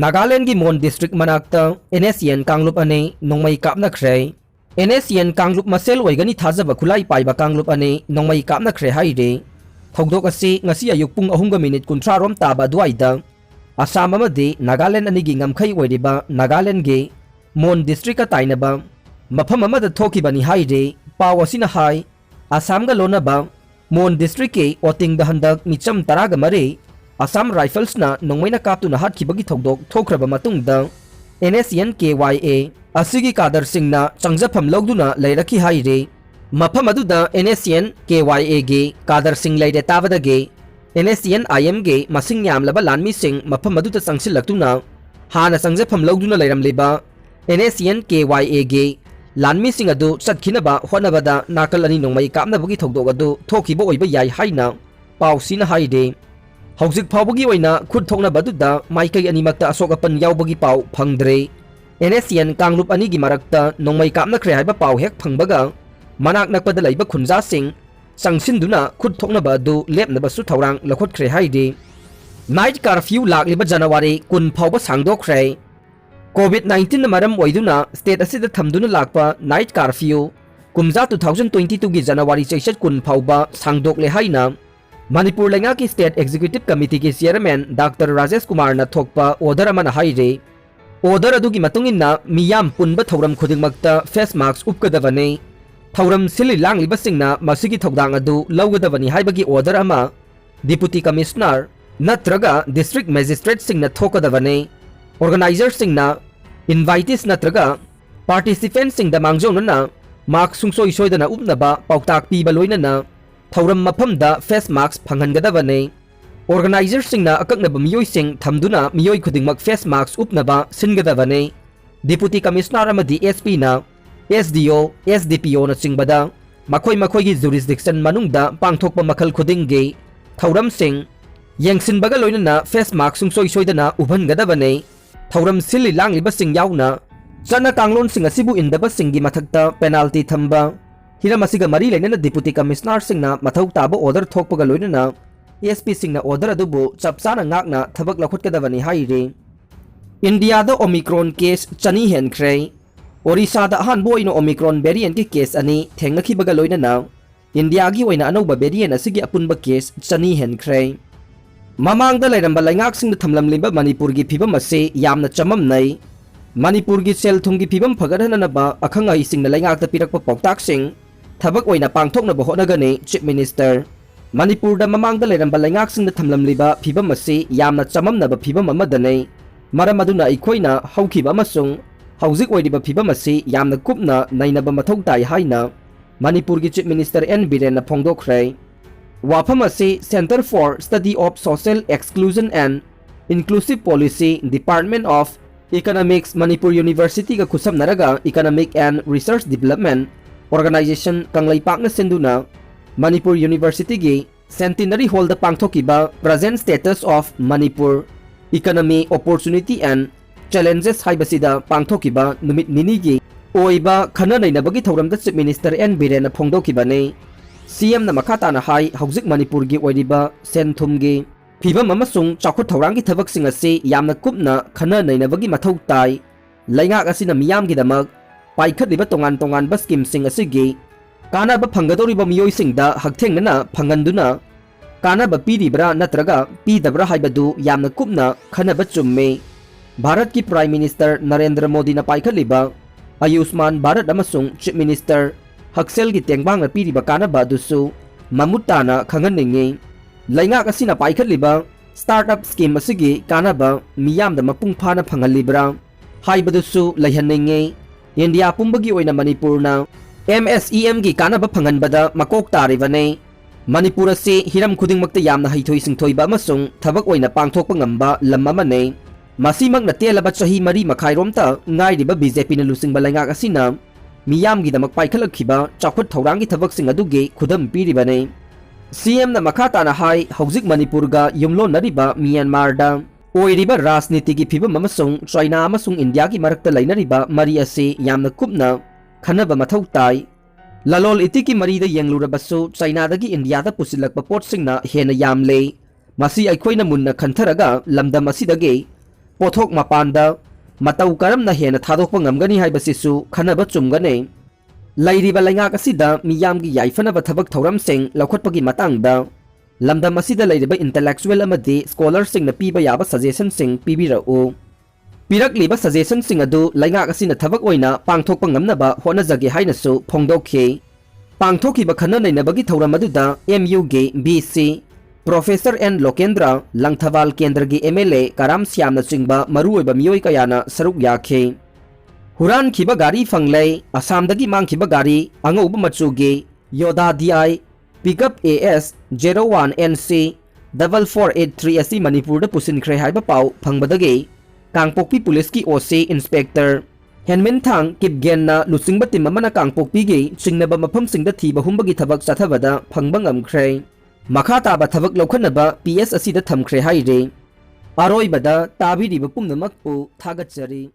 Nagaland की मोन district मनाक्ता NSCN Kanglup अने Nongmei Kapnakhre NSCN Kanglup मसेल वैगनी थाजब खुलाई पाइबा Kanglup अने Nongmei Kapnakhre हाइरे थौदोक असी ngasi ayuk pung 3:30 rom taba duaida Assam amadi Nagaland anigi ngamkhai oiriba Nagaland ge Mon district ka tainaba mafam amada thokibani haire paw asina hai Assam ga lonaba Mon district ke oting da handak micham taraga mare Assam Rifles na Nongmei na kaptu na hatkibagi thokdok thokraba matungda NSCN KYA asigi kadar sing na changjafam logduna leiraki haire mafam aduda NSCN KYA ge kadar sing leire tabada ge NSCN IM ge masing yamlaba lanmi sing mafam aduda sangsilaktuna hana changjafam logduna leiramleba NSCN KYA ge lanmi sing adu chatkhinaba honabada nakal ani Nongmei kapnabagi thokdok adu thokiba oiba yai haina pausina haide Hausik Pawagi Waina could Tona Baduda, Maika Animata Asokapan Yaubagi Pau, Pangdre, NSCN Kanglup Anigi Marakta, Nongmei Kapnakhre Haiba Pau Hek Pangbaga, Manak Nakpadalaiba Kunza Sing, Sang Sinduna could Tona Badu, Lepnabasu Taurang, Lakot Kre Haide. Night curfew Lakliba January, Kun Pauba Sangdo Kre. COVID-19 Madam Waiduna, State Asida Tamduna Lakpa, Night curfew, Kumza 2022 January Session Kun Pauba, Sangdok Lehaina. Manipur Lenga ki State Executive Committee ki Chairman Dr. Rajesh Kumar na thokpa order amana haire order adugi matungin na miyam punba thauram khudingmakta face mask upkadavane thauram sili langliba singna masigi thogdang adu lawgadavani haibagi order ama Deputy Commissioner natraga District Magistrate singna thokadavane organizer singna invitees natraga participants singda mangjongna mark sungsoi soidana upnaba pauktak piba loinana Thauram mafamda face mask phanghangadabane organizer singna akaknaba miyoi sing thamduna miyoi khudingmak face mask upnaba singadabane Deputy Commissioner amadi SP na SDO SDPO na singbada makhoi gi jurisdiction manungda pangthokpa makhal khudingge thauram sing yengsinbaga loinana face mask sungsoi soidana ubhangadabane thauram sili langliba sing yauna chana kanglon sing asibu indaba singi mathakta penalty thamba Hiramasiga Mari Lena Deputy Commissioner Singna Mathau Taba order Thokpaga Loinana ESP Singna order Adubu Chapsana Ngakna Thabak Lakutkadavani Haire India the Omicron case Chani Henkre Orissa the Hanboy no Omicron variant case ani Tengakibaga Loinana India gi Waina Anoba variant Asigi Apunba case Chani Henkre Mamang the Leramba Langak Sing the Tamlam Limba Manipurgi Pibamase Yamna Chamam Nai Manipurgi Sel Tungi Pibam Pagadanaba Akanga Sing the Langak the Pirak Poktak Sing Thabak oina pangthokna bohonagane Chief Minister Manipur da mamangda leramba laingak sing da thamlam liba phibam ase yamna chamamna ba phibam amadane maram aduna ikoina haukiba amasung hauzik oidiba phibam ase yamna kupna nainaba mathau tai haina Manipur gi Chief Minister N Biren na phongdokre wafam ase Center for Study of Social Exclusion and Inclusive Policy Department of Economics Manipur University ga khusam naraga Economic and Research Development Organization Kanglai Pakna Senduna Manipur University gi Centenary Hall da pangthokiba Present Status of Manipur Economy Opportunity and Challenges haibasida pangthokiba numit nini gi oiba khana nainabagi thoramda Chief Minister N Biren phongdokibane CM na makata na hai haujik Manipur gi oiriba senthum gi phibam amasung chakhot thorang gi thabak sing ase yamna kupna khana nainabagi mathau tai laingak asina miyam gi damak Paikhat liba tongan bas kim sing asigi kana ba phangadori ba miyoi sing da haktheng na phanganduna kana ba piri bra natraga pi dabra haibadu yamna kupna khana ba chumme Bharat ki Prime Minister Narendra Modi na paikhat liba Ayushman Bharat amasung Chief Minister Haksel gi tengbang na piri ba kana ba dusu mamutta na khanganingi laingak asina paikhat liba startup scheme asigi kana ba miyam da mapung phana phangalibra haibadusu laihaningi India pumbagi oina Manipur na MSEM gi kanaba phanganbada makok taribane Manipur ase hiram khudingmakta yamna haithoi singthoiba amasung thabak oina pangthokpa ngamba lam amane masimak na telaba chahi mari makhairomta ngairiba BJP na lusingba laingak asina miyam gi damak paikhalakhiba chakhot thaurangi thabak sing aduge khudam piribane CM na makhata na hai haujik Manipur ga yumlon nariba Myanmar da Oiriba Rajniti ki phibam amasung China amasung India ki marakta lainariba mari ase yamna kupna khanaba mathau tai lalol iti ki mari da yenglurabasu China da gi India da pusilakpa pot singna hena yamle masi aikhoina munna khantharaga lamdam asidage पोथोक मपानदा मतौ करमना Hena थादोकपा ngamgani haibasisu khanaba chumgane lairiba laingak asida miyamgi yaifana thebak thoramsing laukhotpagi matangda lamdam asida lairiba intellectual amadi scholar sing na piba yaba suggestion sing pibirau pirakliba suggestion sing adu laingak asina thebak oina pangthokpa ngamnaba honajage hainasu phongdokhi pangthokiba khana nainabagi thoram aduda MU ge BC Professor N Lokendra Langthawal Kendra gi MLA Karam Syamna chingba maruoiba miyoi kayana saruk yakhe Huran khiba gari fanglei Assam dagi mang khiba gari angauba machu gi Yoda DI Pickup AS 01 NC 4483 asi Manipur da pusinkhre haiba pau phangbadagi Kangpokpi Police ki OC Inspector Henmin Thang Kipgenna Lusingba tim amana Kangpokpi gi chingnaba mafam singda thiba humbagi thabak sathabada phangba ngamkhre Makha taba thabak laukhannaba PS asida thamkhre haire Aroibada tabiriba pumnamakpu thagatjari